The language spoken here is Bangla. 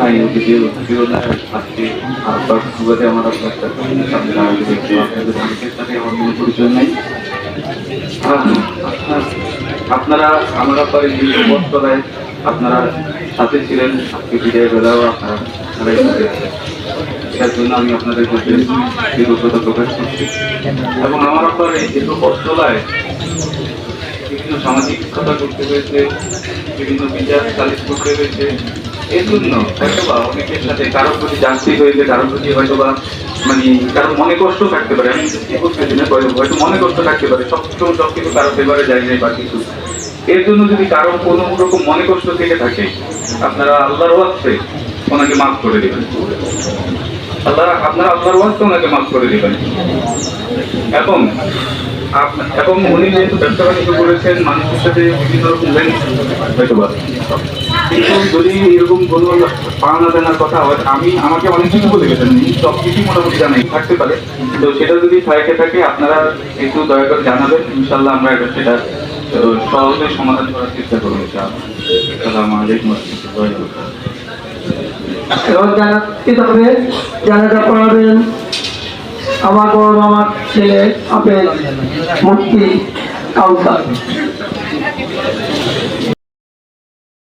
নাই জীবনের আজকে আপনার সুবাদে আমার আপনার সামনে দাঁড়াতে দেখছি আপনাদের অনেকের সাথে আমার কোনো পরিচয় নাই। আপনারা আমার ব্যাপারে যে অবস্থায় আপনারা সাথে ছিলেন, আজকে বিদায় বেলাও আপনারা সবাই সাথে আছেন, এটার জন্য আমি আপনাদের কাছে কৃতজ্ঞতা প্রকাশ করছি। এবং আমার ব্যাপারে যেহেতু অবস্থায় বিভিন্ন সামাজিকতা করতে হয়েছে, বিভিন্ন বিচার চালিত করতে হয়েছে, এর জন্য হয়তোবা অনেকের সাথে কারোর প্রতি যান্ত্রিক হয়েছে, কারোর প্রতি হয়তোবা মানে কারোর মনে কষ্ট থাকতে পারে। আমি কি করতেছি না, হয়তো মনে কষ্ট থাকতে পারে, সব কিছু কারো ফেভারে যায় নাই বা কিছু। এর জন্য যদি কারো কোনো রকম মনে কষ্ট থেকে থাকে, আপনারা আল্লাহর ওয়াস্তে ওনাকে মাফ করে দেবেন। আপনারা আল্লাহর ওয়াস্তে ওনাকে মাফ করে দেবেন। এবং উনি যেহেতু ব্যবসা বাণিজ্য করেছেন, মানুষের সাথে বিভিন্ন রকম হয়তো বা, কিন্তু যদি এরকম কোনো পাওনা জানার কথা হয়, আমাকে অনেক কিছু বলে গেছেন, সব কিছুই মোটামুটি জানাই থাকতে পারে। তো সেটা যদি থাকে আপনারা একটু দয়া করে জানাবেন, ইনশাল্লাহ আমরা সেটা সহজে সমাধান করার চেষ্টা করবো। আসসালামু আলাইকুম ওয়া রাহমাতুল্লাহি। এবং জানাজা পড়াবেন আমার বড় মামার ছেলে আপেল মুফতি কাউসার।